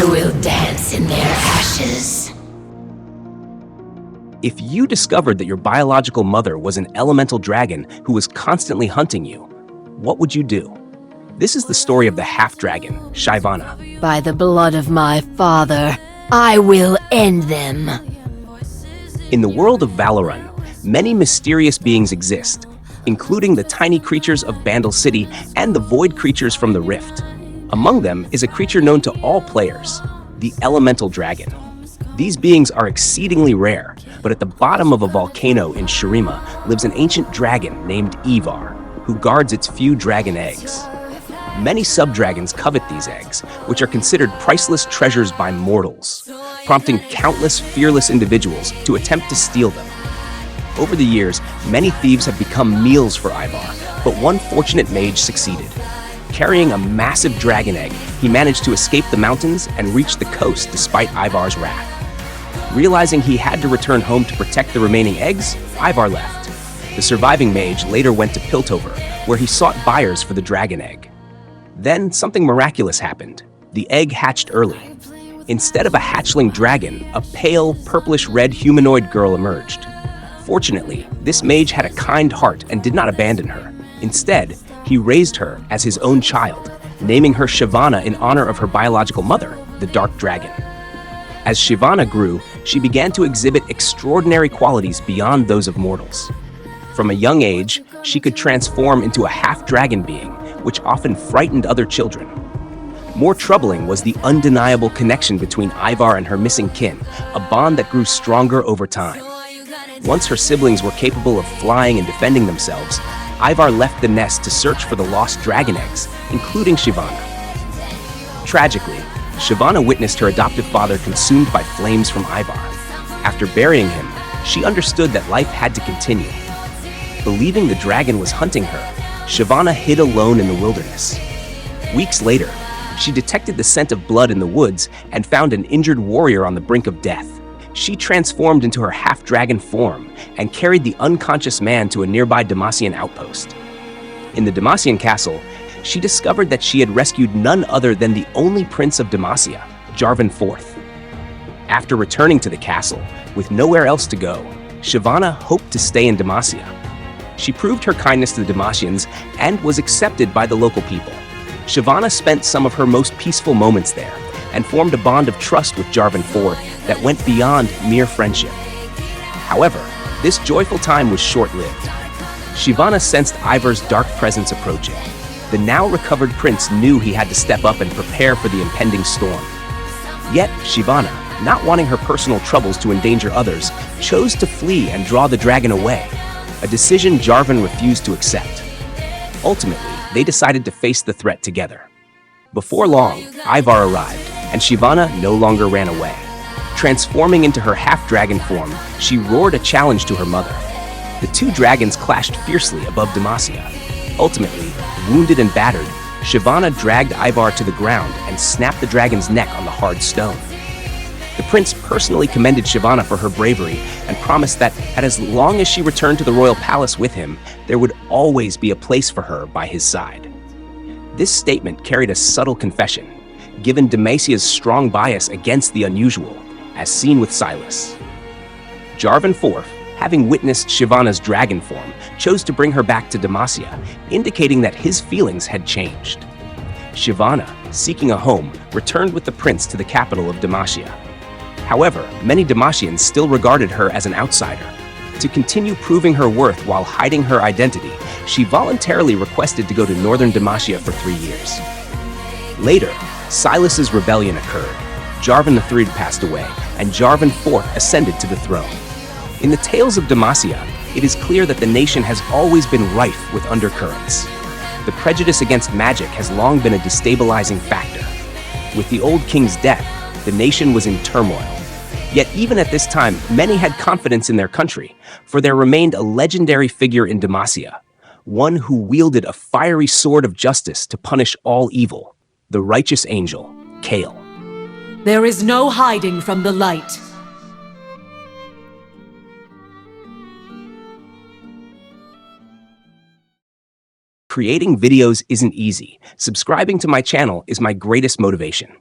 I will dance in their ashes. If you discovered that your biological mother was an elemental dragon who was constantly hunting you, what would you do? This is the story of the half-dragon, Shyvana. By the blood of my father, I will end them. In the world of Valorant, many mysterious beings exist, including the tiny creatures of Bandle City and the void creatures from the Rift. Among them is a creature known to all players, the elemental dragon. These beings are exceedingly rare, but at the bottom of a volcano in Shurima lives an ancient dragon named Ivar, who guards its few dragon eggs. Many sub-dragons covet these eggs, which are considered priceless treasures by mortals, prompting countless fearless individuals to attempt to steal them. Over the years, many thieves have become meals for Ivar, but one fortunate mage succeeded. Carrying a massive dragon egg, he managed to escape the mountains and reach the coast despite Ivar's wrath. Realizing he had to return home to protect the remaining eggs, Ivar left. The surviving mage later went to Piltover, where he sought buyers for the dragon egg. Then something miraculous happened. The egg hatched early. Instead of a hatchling dragon, a pale, purplish-red humanoid girl emerged. Fortunately, this mage had a kind heart and did not abandon her. Instead, he raised her as his own child, naming her Shyvana in honor of her biological mother, the Dark Dragon. As Shyvana grew, she began to exhibit extraordinary qualities beyond those of mortals. From a young age, she could transform into a half-dragon being, which often frightened other children. More troubling was the undeniable connection between Ivar and her missing kin, a bond that grew stronger over time. Once her siblings were capable of flying and defending themselves, Ivar left the nest to search for the lost dragon eggs, including Shyvana. Tragically, Shyvana witnessed her adoptive father consumed by flames from Ivar. After burying him, she understood that life had to continue. Believing the dragon was hunting her, Shyvana hid alone in the wilderness. Weeks later, she detected the scent of blood in the woods and found an injured warrior on the brink of death. She transformed into her half-dragon form and carried the unconscious man to a nearby Demacian outpost. In the Demacian castle, she discovered that she had rescued none other than the only prince of Demacia, Jarvan IV. After returning to the castle, with nowhere else to go, Shyvana hoped to stay in Demacia. She proved her kindness to the Demacians and was accepted by the local people. Shyvana spent some of her most peaceful moments there and formed a bond of trust with Jarvan IV that went beyond mere friendship. However, this joyful time was short-lived. Shyvana sensed Ivar's dark presence approaching. The now recovered prince knew he had to step up and prepare for the impending storm. Yet, Shyvana, not wanting her personal troubles to endanger others, chose to flee and draw the dragon away, a decision Jarvan refused to accept. Ultimately, they decided to face the threat together. Before long, Ivar arrived, and Shyvana no longer ran away. Transforming into her half-dragon form, she roared a challenge to her mother. The two dragons clashed fiercely above Demacia. Ultimately, wounded and battered, Shyvana dragged Ivar to the ground and snapped the dragon's neck on the hard stone. The prince personally commended Shyvana for her bravery and promised that as long as she returned to the royal palace with him, there would always be a place for her by his side. This statement carried a subtle confession, given Demacia's strong bias against the unusual, as seen with Silas. Jarvan IV, having witnessed Shyvana's dragon form, chose to bring her back to Demacia, indicating that his feelings had changed. Shyvana, seeking a home, returned with the prince to the capital of Demacia. However, many Demacians still regarded her as an outsider. To continue proving her worth while hiding her identity, she voluntarily requested to go to northern Demacia for 3 years. Later, Silas's rebellion occurred. Jarvan III passed away, and Jarvan IV ascended to the throne. In the tales of Demacia, it is clear that the nation has always been rife with undercurrents. The prejudice against magic has long been a destabilizing factor. With the old king's death, the nation was in turmoil. Yet even at this time, many had confidence in their country, for there remained a legendary figure in Demacia, one who wielded a fiery sword of justice to punish all evil, the righteous angel, Kael. There is no hiding from the light. Creating videos isn't easy. Subscribing to my channel is my greatest motivation.